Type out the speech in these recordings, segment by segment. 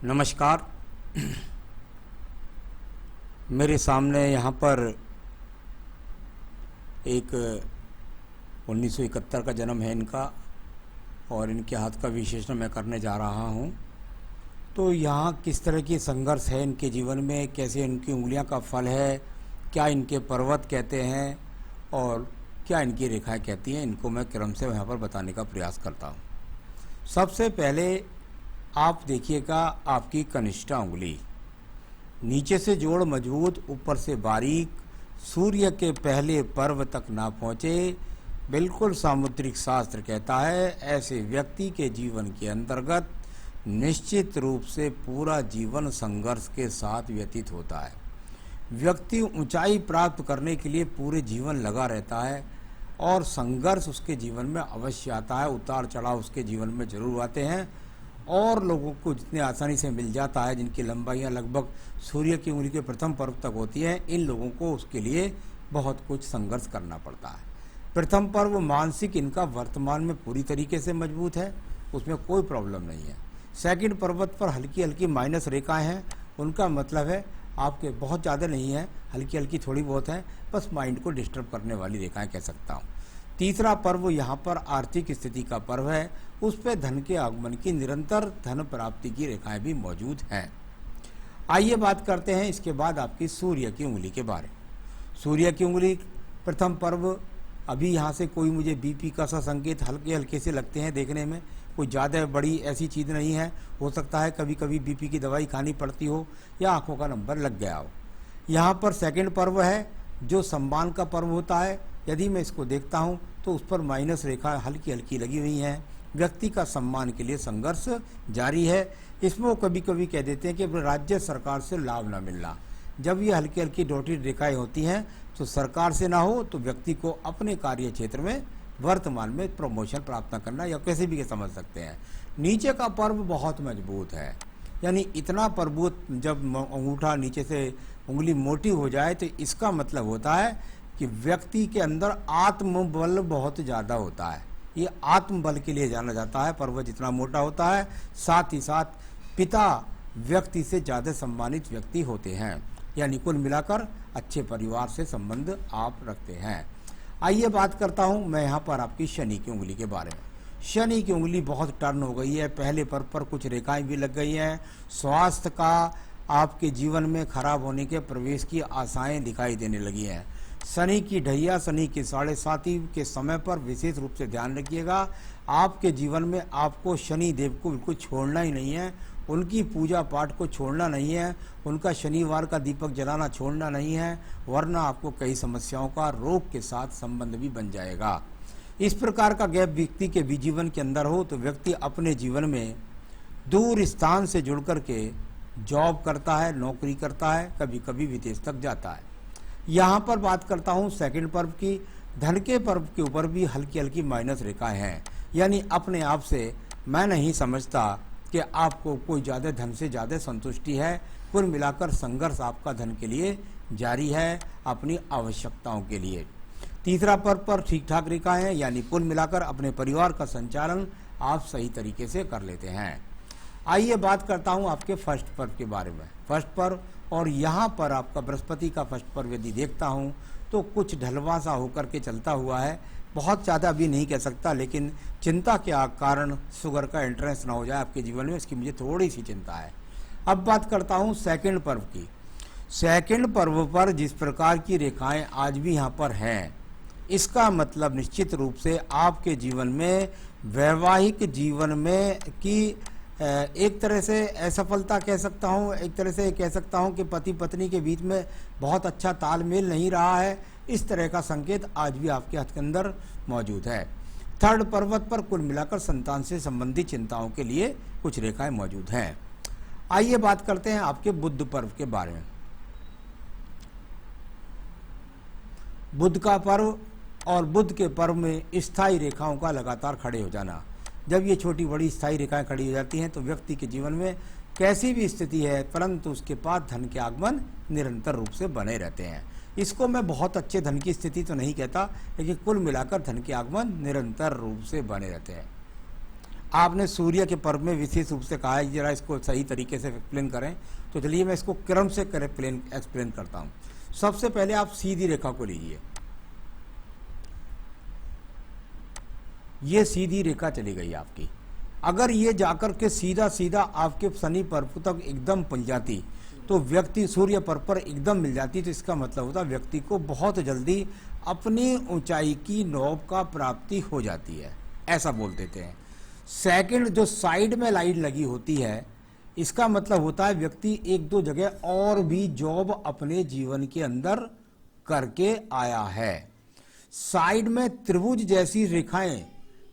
नमस्कार। मेरे सामने यहाँ पर एक 1971 का जन्म है इनका और इनके हाथ का विश्लेषण मैं करने जा रहा हूँ। तो यहाँ किस तरह की संघर्ष है इनके जीवन में, कैसे इनकी उंगलियाँ का फल है, क्या इनके पर्वत कहते हैं और क्या इनकी रेखाएं कहती हैं, इनको मैं क्रम से यहाँ पर बताने का प्रयास करता हूँ। सबसे पहले आप देखिएगा आपकी कनिष्ठा उंगली, नीचे से जोड़ मजबूत, ऊपर से बारीक, सूर्य के पहले पर्व तक ना पहुँचे। बिल्कुल सामुद्रिक शास्त्र कहता है ऐसे व्यक्ति के जीवन के अंतर्गत निश्चित रूप से पूरा जीवन संघर्ष के साथ व्यतीत होता है। व्यक्ति ऊंचाई प्राप्त करने के लिए पूरे जीवन लगा रहता है और संघर्ष उसके जीवन में अवश्य आता है, उतार चढ़ाव उसके जीवन में जरूर आते हैं। और लोगों को जितने आसानी से मिल जाता है, जिनकी लंबाइयाँ लगभग सूर्य की उंगली के प्रथम पर्व तक होती हैं, इन लोगों को उसके लिए बहुत कुछ संघर्ष करना पड़ता है। प्रथम पर्व मानसिक इनका वर्तमान में पूरी तरीके से मजबूत है, उसमें कोई प्रॉब्लम नहीं है। सेकंड पर्वत पर हल्की हल्की माइनस रेखाएं हैं, उनका मतलब है आपके बहुत ज़्यादा नहीं है, हल्की हल्की थोड़ी बहुत है, बस माइंड को डिस्टर्ब करने वाली रेखाएं कह सकता हूँ। तीसरा पर्व यहाँ पर आर्थिक स्थिति का पर्व है, उस पर धन के आगमन की निरंतर धन प्राप्ति की रेखाएं भी मौजूद हैं। आइए बात करते हैं इसके बाद आपकी सूर्य की उंगली के बारे में। सूर्य की उंगली प्रथम पर्व, अभी यहाँ से कोई मुझे बीपी का सा संकेत हल्के हल्के से लगते हैं देखने में, कोई ज़्यादा बड़ी ऐसी चीज़ नहीं है। हो सकता है कभी कभी बीपी की दवाई खानी पड़ती हो या आंखों का नंबर लग गया हो। यहाँ पर सेकंड पर्व है जो सम्मान का पर्व होता है। यदि मैं इसको देखता हूँ तो उस पर माइनस रेखा हल्की हल्की लगी हुई हैं। व्यक्ति का सम्मान के लिए संघर्ष जारी है। इसमें वो कभी कभी कह देते हैं कि राज्य सरकार से लाभ ना मिलना। जब ये हल्की हल्की डॉटेड रेखाएं होती हैं तो सरकार से ना हो तो व्यक्ति को अपने कार्य क्षेत्र में वर्तमान में प्रमोशन प्राप्त करना, या कैसे भी समझ सकते हैं। नीचे का पर्व बहुत मजबूत है, यानी इतना प्रभुत, जब अंगूठा नीचे से उंगली मोटी हो जाए तो इसका मतलब होता है कि व्यक्ति के अंदर आत्मबल बहुत ज़्यादा होता है। ये आत्मबल के लिए जाना जाता है। पर्वत जितना मोटा होता है, साथ ही साथ पिता व्यक्ति से ज़्यादा सम्मानित व्यक्ति होते हैं, यानी कुल मिलाकर अच्छे परिवार से संबंध आप रखते हैं। आइए बात करता हूँ मैं यहाँ पर आपकी शनि की उंगली के बारे में। शनि की उंगली बहुत टर्न हो गई है, पहले पर्व पर कुछ रेखाएं भी लग गई हैं। स्वास्थ्य का आपके जीवन में खराब होने के प्रवेश की आशाएं दिखाई देने लगी हैं। शनि की ढैया, शनि की 7:30 के समय पर विशेष रूप से ध्यान रखिएगा। आपके जीवन में आपको शनि देव को बिल्कुल छोड़ना ही नहीं है, उनकी पूजा पाठ को छोड़ना नहीं है, उनका शनिवार का दीपक जलाना छोड़ना नहीं है, वरना आपको कई समस्याओं का रोग के साथ संबंध भी बन जाएगा। इस प्रकार का गैप व्यक्ति के भी जीवन के अंदर हो तो व्यक्ति अपने जीवन में दूर स्थान से जुड़ करके जॉब करता है, नौकरी करता है, कभी कभी विदेश तक जाता है। यहाँ पर बात करता हूँ सेकंड पर्व की। धन के पर्व के ऊपर भी हल्की हल्की माइनस रेखाएं हैं, यानी अपने आप से मैं नहीं समझता कि आपको कोई ज़्यादा धन से ज़्यादा संतुष्टि है। कुल मिलाकर संघर्ष आपका धन के लिए जारी है, अपनी आवश्यकताओं के लिए। तीसरा पर्व पर ठीक ठाक रेखाएं हैं, यानी कुल मिलाकर अपने परिवार का संचालन आप सही तरीके से कर लेते हैं। आइए बात करता हूं आपके फर्स्ट पर्व के बारे में। फर्स्ट पर्व, और यहाँ पर आपका बृहस्पति का फर्स्ट पर्व यदि देखता हूँ तो कुछ ढलवा सा होकर के चलता हुआ है। बहुत ज़्यादा भी नहीं कह सकता, लेकिन चिंता के कारण शुगर का एंट्रेंस ना हो जाए आपके जीवन में, इसकी मुझे थोड़ी सी चिंता है। अब बात करता हूँ सेकंड पर्व की। सेकंड पर्व पर जिस प्रकार की रेखाएं आज भी यहाँ पर हैं, इसका मतलब निश्चित रूप से आपके जीवन में, वैवाहिक जीवन में की एक तरह से असफलता कह सकता हूँ, एक तरह से कह सकता हूँ कि पति पत्नी के बीच में बहुत अच्छा तालमेल नहीं रहा है। इस तरह का संकेत आज भी आपके हाथ के अंदर मौजूद है। थर्ड पर्वत पर कुल मिलाकर संतान से संबंधित चिंताओं के लिए कुछ रेखाएं मौजूद हैं। आइए बात करते हैं आपके बुध पर्व के बारे में। बुध का पर्व और बुध के पर्व में स्थायी रेखाओं का लगातार खड़े हो जाना। जब ये छोटी बड़ी स्थायी रेखाएं खड़ी हो जाती हैं तो व्यक्ति के जीवन में कैसी भी स्थिति है, परंतु उसके पास धन के आगमन निरंतर रूप से बने रहते हैं। इसको मैं बहुत अच्छे धन की स्थिति तो नहीं कहता, लेकिन कुल मिलाकर धन के आगमन निरंतर रूप से बने रहते हैं। आपने सूर्य के पर्व में विशेष रूप से कहा है, जरा इसको सही तरीके से एक्सप्लेन करें। तो चलिए मैं इसको क्रम से एक्सप्लेन करता हूँ। सबसे पहले आप सीधी रेखा को लीजिए, ये सीधी रेखा चली गई आपकी। अगर ये जाकर के सीधा सीधा आपके शनि पर्व तक एकदम पहुंच जाती तो व्यक्ति सूर्य पर्व पर एकदम मिल जाती, तो इसका मतलब होता व्यक्ति को बहुत जल्दी अपनी ऊंचाई की नौब का प्राप्ति हो जाती है, ऐसा बोल देते हैं। सेकंड, जो साइड में लाइट लगी होती है, इसका मतलब होता है व्यक्ति एक दो जगह और भी जॉब अपने जीवन के अंदर करके आया है। साइड में त्रिभुज जैसी रेखाएं,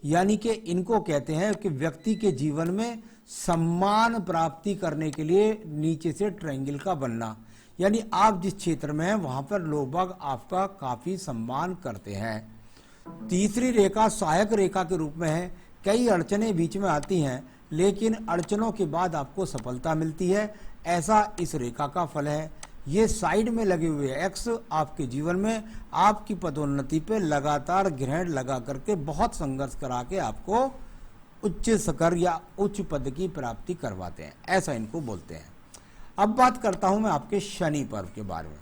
यानी कि इनको कहते हैं कि व्यक्ति के जीवन में सम्मान प्राप्ति करने के लिए नीचे से ट्रायंगल का बनना, यानी आप जिस क्षेत्र में हैं वहां पर लोग बाग आपका काफी सम्मान करते हैं। तीसरी रेखा सहायक रेखा के रूप में है। कई अड़चनें बीच में आती हैं, लेकिन अड़चनों के बाद आपको सफलता मिलती है, ऐसा इस रेखा का फल है। ये साइड में लगे हुए एक्स आपके जीवन में आपकी पदोन्नति पे लगातार ग्रहण लगा करके बहुत संघर्ष करा के आपको उच्च शिखर या उच्च पद की प्राप्ति करवाते हैं, ऐसा इनको बोलते हैं। अब बात करता हूं मैं आपके शनि पर्व के बारे में।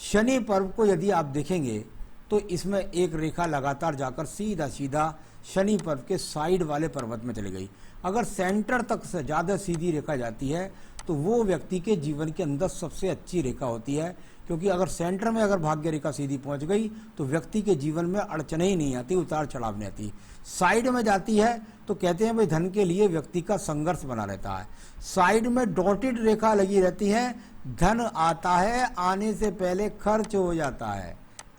शनि पर्व को यदि आप देखेंगे तो इसमें एक रेखा लगातार जाकर सीधा सीधा शनि पर्व के साइड वाले पर्वत में चली गई। अगर सेंटर तक से ज़्यादा सीधी रेखा जाती है तो वो व्यक्ति के जीवन के अंदर सबसे अच्छी रेखा होती है, क्योंकि अगर सेंटर में अगर भाग्य रेखा सीधी पहुंच गई तो व्यक्ति के जीवन में अड़चने ही नहीं आती, उतार चढ़ाव नहीं आती। साइड में जाती है तो कहते हैं भाई धन के लिए व्यक्ति का संघर्ष बना रहता है। साइड में डॉटेड रेखा लगी रहती है, धन आता है, आने से पहले खर्च हो जाता है,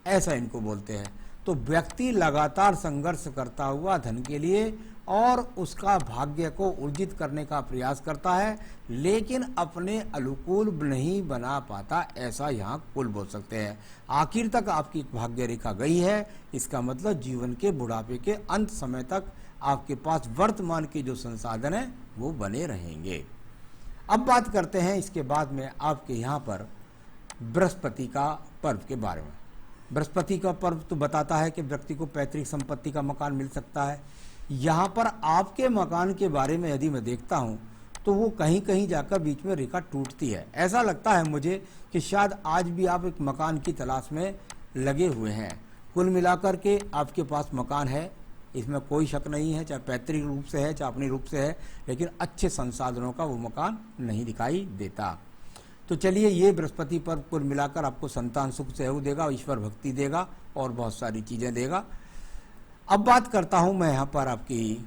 ऐसा इनको बोलते हैं। तो व्यक्ति लगातार संघर्ष करता हुआ धन के लिए और उसका भाग्य को ऊर्जित करने का प्रयास करता है, लेकिन अपने अनुकूल नहीं बना पाता, ऐसा यहाँ कुल बोल सकते हैं। आखिर तक आपकी भाग्य रेखा गई है, इसका मतलब जीवन के बुढ़ापे के अंत समय तक आपके पास वर्तमान के जो संसाधन है वो बने रहेंगे। अब बात करते हैं इसके बाद में आपके यहाँ पर बृहस्पति का पर्व के बारे में। बृहस्पति का पर्व तो बताता है कि व्यक्ति को पैतृक संपत्ति का मकान मिल सकता है। यहाँ पर आपके मकान के बारे में यदि मैं देखता हूँ तो वो कहीं कहीं जाकर बीच में रेखा टूटती है। ऐसा लगता है मुझे कि शायद आज भी आप एक मकान की तलाश में लगे हुए हैं। कुल मिलाकर के आपके पास मकान है, इसमें कोई शक नहीं है, चाहे पैतृक रूप से है चाहे अपनी रूप से है, लेकिन अच्छे संसाधनों का वो मकान नहीं दिखाई देता। तो चलिए, ये बृहस्पति पर्व कुल मिलाकर आपको संतान सुख सहयोग देगा, ईश्वर भक्ति देगा और बहुत सारी चीज़ें देगा। अब बात करता हूं मैं यहाँ पर आपकी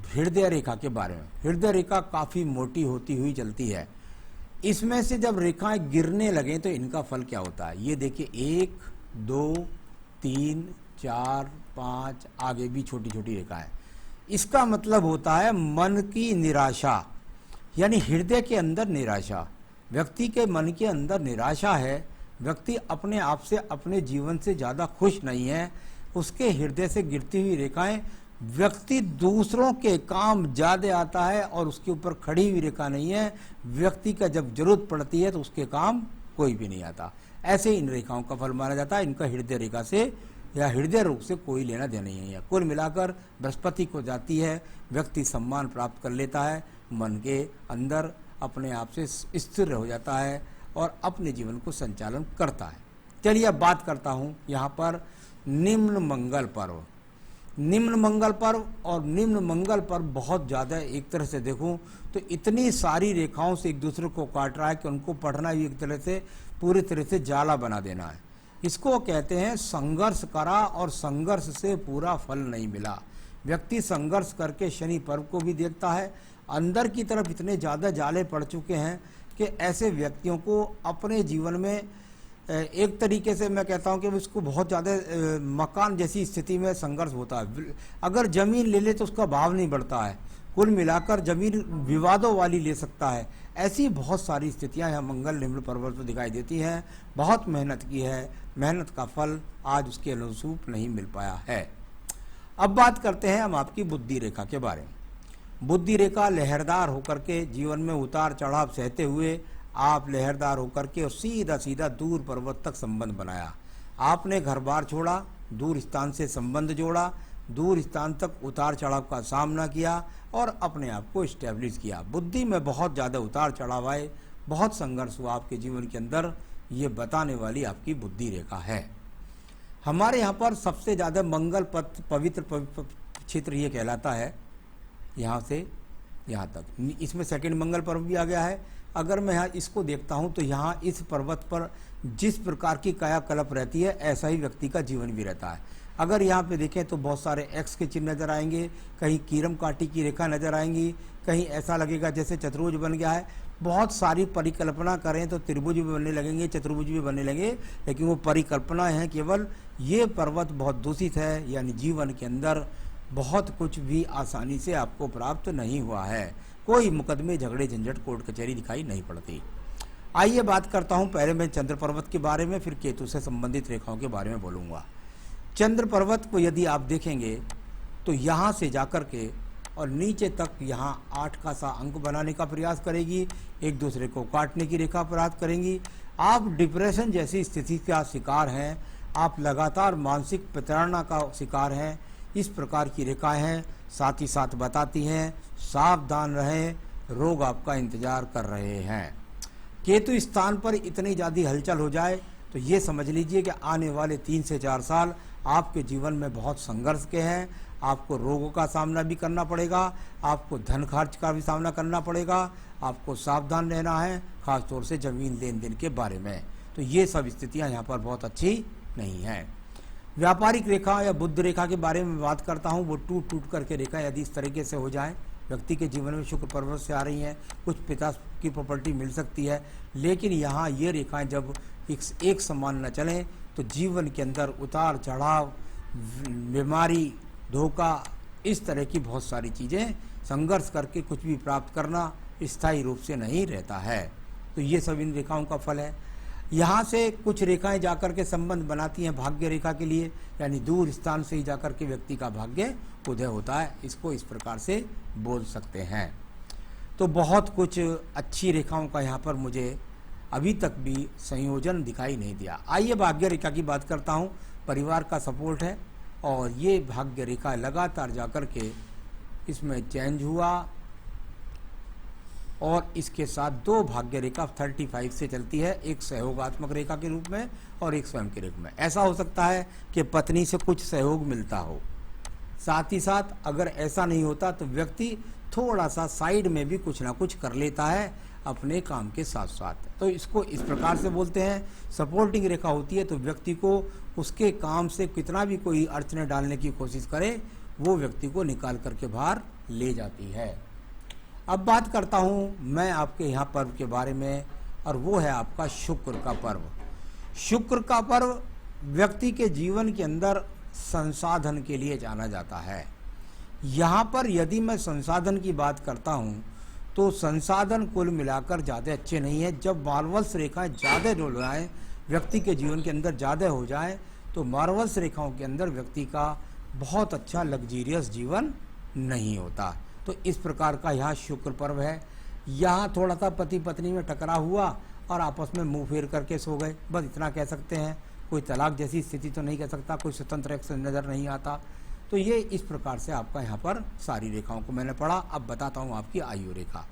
हृदय रेखा के बारे में। हृदय रेखा काफ़ी मोटी होती हुई चलती है। इसमें से जब रेखाएं गिरने लगें तो इनका फल क्या होता है, ये देखिए 1 2 3 4 5, आगे भी छोटी छोटी रेखाएं। इसका मतलब होता है मन की निराशा, यानी हृदय के अंदर निराशा। व्यक्ति के मन के अंदर निराशा है, व्यक्ति अपने आप से अपने जीवन से ज़्यादा खुश नहीं है। उसके हृदय से गिरती हुई रेखाएं, व्यक्ति दूसरों के काम ज़्यादा आता है और उसके ऊपर खड़ी हुई रेखा नहीं है। व्यक्ति का जब जरूरत पड़ती है तो उसके काम कोई भी नहीं आता। ऐसे इन रेखाओं का फल माना जाता है। इनका हृदय रेखा से या हृदय रोग से कोई लेना देना नहीं है। कुल मिलाकर बृहस्पति को जाती है, व्यक्ति सम्मान प्राप्त कर लेता है, मन के अंदर अपने आप से स्थिर हो जाता है और अपने जीवन को संचालन करता है। चलिए अब बात करता हूँ यहाँ पर निम्न मंगल पर्व। निम्न मंगल पर्व और निम्न मंगल पर्व बहुत ज़्यादा, एक तरह से देखूं तो इतनी सारी रेखाओं से एक दूसरे को काट रहा है कि उनको पढ़ना भी एक तरह से पूरी तरह से जाला बना देना है। इसको कहते हैं संघर्ष करा और संघर्ष से पूरा फल नहीं मिला। व्यक्ति संघर्ष करके शनि पर्व को भी देखता है। अंदर की तरफ इतने ज़्यादा जाले पड़ चुके हैं कि ऐसे व्यक्तियों को अपने जीवन में एक तरीके से मैं कहता हूं कि उसको बहुत ज़्यादा मकान जैसी स्थिति में संघर्ष होता है। अगर ज़मीन ले ले तो उसका भाव नहीं बढ़ता है। कुल मिलाकर ज़मीन विवादों वाली ले सकता है। ऐसी बहुत सारी स्थितियां यहाँ मंगल निम्न पर्वत पर दिखाई देती हैं। बहुत मेहनत की है, मेहनत का फल आज उसके अनुरूप नहीं मिल पाया है। अब बात करते हैं हम आपकी बुद्धि रेखा के बारे में। बुद्धि रेखा लहरदार होकर के जीवन में उतार चढ़ाव सहते हुए आप लहरदार होकर के और सीधा सीधा दूर पर्वत तक संबंध बनाया। आपने घर बार छोड़ा, दूर स्थान से संबंध जोड़ा, दूर स्थान तक उतार चढ़ाव का सामना किया और अपने आप को इस्टेब्लिश किया। बुद्धि में बहुत ज़्यादा उतार चढ़ाव आए, बहुत संघर्ष हुआ आपके जीवन के अंदर, ये बताने वाली आपकी बुद्धि रेखा है। हमारे यहाँ पर सबसे ज़्यादा मंगल पवित्र क्षेत्र ये कहलाता है, यहाँ से यहाँ तक। इसमें सेकंड मंगल पर्व भी आ गया है। अगर मैं यहाँ इसको देखता हूँ तो यहाँ इस पर्वत पर जिस प्रकार की कायाकल्प रहती है ऐसा ही व्यक्ति का जीवन भी रहता है। अगर यहाँ पे देखें तो बहुत सारे एक्स के चिन्ह नज़र आएंगे, कहीं कीरम काटी की रेखा नज़र आएंगी, कहीं ऐसा लगेगा जैसे चतुर्भुज बन गया है। बहुत सारी परिकल्पना करें तो त्रिभुज भी बनने लगेंगे, चतुर्भुज भी बनने लगेंगे, लेकिन वो परिकल्पना है केवल। ये पर्वत बहुत दूषित है, यानी जीवन के अंदर बहुत कुछ भी आसानी से आपको प्राप्त नहीं हुआ है। कोई मुकदमे, झगड़े, झंझट, कोर्ट कचहरी दिखाई नहीं पड़ती। आइए बात करता हूँ पहले मैं चंद्र पर्वत के बारे में, फिर केतु से संबंधित रेखाओं के बारे में बोलूँगा। चंद्र पर्वत को यदि आप देखेंगे तो यहाँ से जाकर के और नीचे तक यहाँ 8 का सा अंक बनाने का प्रयास करेगी, एक दूसरे को काटने की रेखा प्राप्त करेंगी। आप डिप्रेशन जैसी स्थिति का शिकार हैं, आप लगातार मानसिक प्रताड़ना का शिकार हैं, इस प्रकार की रेखाएं हैं। साथ ही साथ बताती हैं सावधान रहें, रोग आपका इंतजार कर रहे हैं। केतु स्थान पर इतनी ज़्यादा हलचल हो जाए तो ये समझ लीजिए कि आने वाले 3 से 4 साल आपके जीवन में बहुत संघर्ष के हैं। आपको रोगों का सामना भी करना पड़ेगा, आपको धन खर्च का भी सामना करना पड़ेगा, आपको सावधान रहना है, खासतौर से जमीन लेन देन के बारे में। तो ये सब स्थितियां यहाँ पर बहुत अच्छी नहीं हैं। व्यापारिक रेखा या बुध रेखा के बारे में बात करता हूँ। वो टूट टूट करके रेखा यदि इस तरीके से हो जाए, व्यक्ति के जीवन में शुक्र पर्वत से आ रही हैं, कुछ पिता की प्रॉपर्टी मिल सकती है, लेकिन यहाँ ये रेखाएं जब एक समान न चलें तो जीवन के अंदर उतार चढ़ाव, बीमारी, धोखा, इस तरह की बहुत सारी चीज़ें, संघर्ष करके कुछ भी प्राप्त करना स्थायी रूप से नहीं रहता है। तो ये सब इन रेखाओं का फल है। यहाँ से कुछ रेखाएं जाकर के संबंध बनाती हैं भाग्य रेखा के लिए, यानी दूर स्थान से ही जाकर के व्यक्ति का भाग्य उदय होता है, इसको इस प्रकार से बोल सकते हैं। तो बहुत कुछ अच्छी रेखाओं का यहाँ पर मुझे अभी तक भी संयोजन दिखाई नहीं दिया। आइए भाग्य रेखा की बात करता हूँ। परिवार का सपोर्ट है और ये भाग्य रेखा लगातार जाकर के इसमें चेंज हुआ और इसके साथ 2 भाग्य रेखा 35 से चलती है, एक सहयोगात्मक रेखा के रूप में और एक स्वयं के रूप में। ऐसा हो सकता है कि पत्नी से कुछ सहयोग मिलता हो, साथ ही साथ अगर ऐसा नहीं होता तो व्यक्ति थोड़ा सा साइड में भी कुछ ना कुछ कर लेता है अपने काम के साथ साथ। तो इसको इस प्रकार से बोलते हैं सपोर्टिंग रेखा होती है। तो व्यक्ति को उसके काम से कितना भी कोई अड़चने डालने की कोशिश करे, वो व्यक्ति को निकाल करके बाहर ले जाती है। अब बात करता हूँ मैं आपके यहाँ पर्व के बारे में, और वो है आपका शुक्र का पर्व। शुक्र का पर्व व्यक्ति के जीवन के अंदर संसाधन के लिए जाना जाता है। यहाँ पर यदि मैं संसाधन की बात करता हूँ तो संसाधन कुल मिलाकर ज़्यादा अच्छे नहीं है। जब मार्वल्स रेखाएं ज़्यादा डोल जाएँ, व्यक्ति के जीवन के अंदर ज़्यादा हो जाए, तो मार्वल्स रेखाओं के अंदर व्यक्ति का बहुत अच्छा लग्जीरियस जीवन नहीं होता। तो इस प्रकार का यहाँ शुक्र पर्व है। यहाँ थोड़ा सा पति पत्नी में टकराव हुआ और आपस में मुंह फेर करके सो गए, बस इतना कह सकते हैं। कोई तलाक जैसी स्थिति तो नहीं कह सकता, कोई स्वतंत्र एक्शन नज़र नहीं आता। तो ये इस प्रकार से आपका यहाँ पर सारी रेखाओं को मैंने पढ़ा। अब बताता हूँ आपकी आयु रेखा।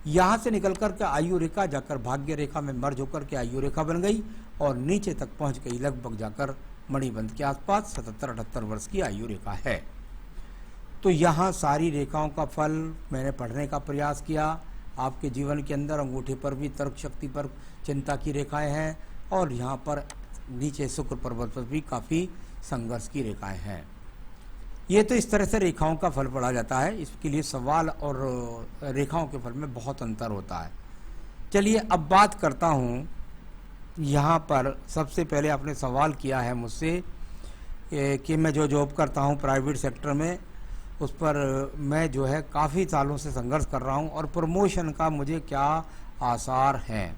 यहाँ से निकल कर के आयु रेखा जाकर भाग्य रेखा में मर्ज होकर के आयु रेखा बन गई और नीचे तक पहुँच गई, लगभग जाकर मणिबंध के आसपास 77-78 वर्ष की आयु रेखा है। तो यहाँ सारी रेखाओं का फल मैंने पढ़ने का प्रयास किया। आपके जीवन के अंदर अंगूठे पर भी तर्क शक्ति पर चिंता की रेखाएं हैं और यहाँ पर नीचे शुक्र पर्वत पर भी काफ़ी संघर्ष की रेखाएं हैं। ये तो इस तरह से रेखाओं का फल पढ़ा जाता है। इसके लिए सवाल और रेखाओं के फल में बहुत अंतर होता है। चलिए अब बात करता हूँ। यहाँ पर सबसे पहले आपने सवाल किया है मुझसे कि मैं जो जॉब करता हूँ प्राइवेट सेक्टर में, उस पर मैं जो है काफ़ी सालों से संघर्ष कर रहा हूँ और प्रमोशन का मुझे क्या आसार हैं।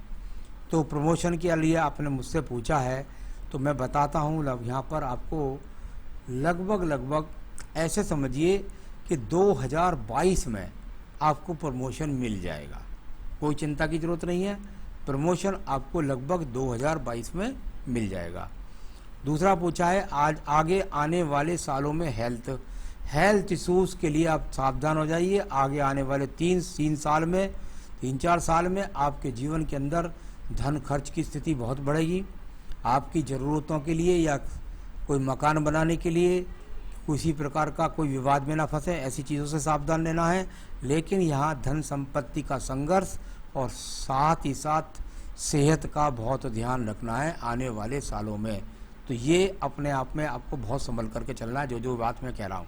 तो प्रमोशन के लिए आपने मुझसे पूछा है, तो मैं बताता हूँ। यहाँ पर आपको लगभग ऐसे समझिए कि 2022 में आपको प्रमोशन मिल जाएगा। कोई चिंता की ज़रूरत नहीं है, प्रमोशन आपको लगभग 2022 में मिल जाएगा। दूसरा पूछा है आज आगे आने वाले सालों में हेल्थ इश्यूज के लिए आप सावधान हो जाइए। आगे आने वाले तीन चार साल में आपके जीवन के अंदर धन खर्च की स्थिति बहुत बढ़ेगी। आपकी ज़रूरतों के लिए या कोई मकान बनाने के लिए किसी प्रकार का कोई विवाद में ना फंसे, ऐसी चीज़ों से सावधान रहना है। लेकिन यहाँ धन संपत्ति का संघर्ष और साथ ही साथ सेहत का बहुत ध्यान रखना है आने वाले सालों में। तो ये अपने आप में आपको बहुत संभल करके चलना है। जो बात मैं कह रहा हूँ,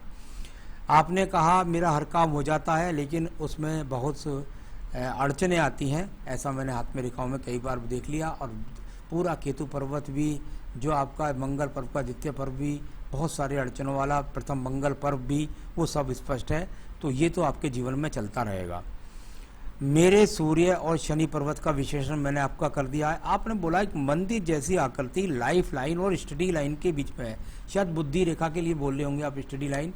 आपने कहा मेरा हर काम हो जाता है लेकिन उसमें बहुत अड़चने आती हैं, ऐसा मैंने हाथ में रेखाओं में कई बार देख लिया। और पूरा केतु पर्वत भी, जो आपका मंगल पर्व का द्वितीय पर्व भी बहुत सारे अड़चनों वाला, प्रथम मंगल पर्व भी, वो सब स्पष्ट है। तो ये तो आपके जीवन में चलता रहेगा। मेरे सूर्य और शनि पर्वत का विशेषण मैंने आपका कर दिया है। आपने बोला एक मंदिर जैसी आकृति लाइफ लाइन और स्टडी लाइन के बीच में है। शायद बुद्धि रेखा के लिए बोल रहे होंगे आप, स्टडी लाइन।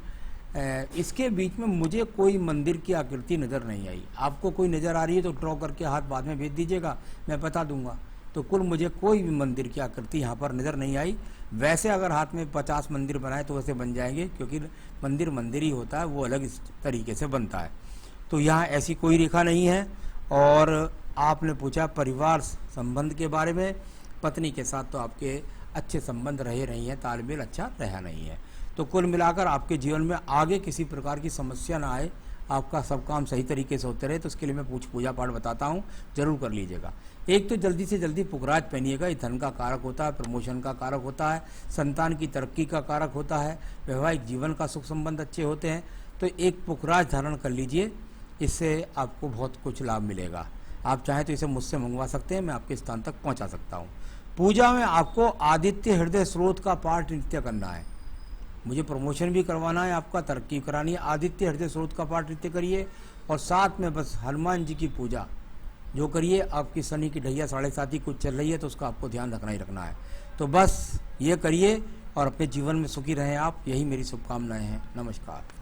इसके बीच में मुझे कोई मंदिर की आकृति नज़र नहीं आई। आपको कोई नज़र आ रही है तो ड्रॉ करके हाथ बाद में भेज दीजिएगा, मैं बता दूंगा। तो कुल मुझे कोई भी मंदिर की आकृति यहाँ पर नज़र नहीं आई। वैसे अगर हाथ में 50 मंदिर बनाए तो वैसे बन जाएंगे, क्योंकि मंदिर ही होता है, वो अलग इस तरीके से बनता है। तो यहाँ ऐसी कोई रेखा नहीं है। और आपने पूछा परिवार संबंध के बारे में, पत्नी के साथ तो आपके अच्छे संबंध रहे नहीं हैं, तालमेल अच्छा रहा नहीं है। तो कुल मिलाकर आपके जीवन में आगे किसी प्रकार की समस्या ना आए, आपका सब काम सही तरीके से होते रहे, तो उसके लिए मैं पूजा पाठ बताता हूँ, जरूर कर लीजिएगा। एक तो जल्दी से जल्दी पुखराज पहनिएगा, ये धन का कारक होता है, प्रमोशन का कारक होता है, संतान की तरक्की का कारक होता है, वैवाहिक जीवन का सुख संबंध अच्छे होते हैं। तो एक पुखराज धारण कर लीजिए, इससे आपको बहुत कुछ लाभ मिलेगा। आप चाहें तो इसे मुझसे मंगवा सकते हैं, मैं आपके स्थान तक पहुँचा सकता हूँ। पूजा में आपको आदित्य हृदय स्रोत का पाठ नित्य करना है। मुझे प्रमोशन भी करवाना है, आपका तरक्की करानी है, आदित्य हृदय स्रोत का पाठ नित्य करिए। और साथ में बस हनुमान जी की पूजा जो करिए। आपकी शनि की ढैया 7.5 कुछ चल रही है, तो उसका आपको ध्यान रखना ही रखना है। तो बस ये करिए और अपने जीवन में सुखी रहें आप, यही मेरी शुभकामनाएं हैं। नमस्कार।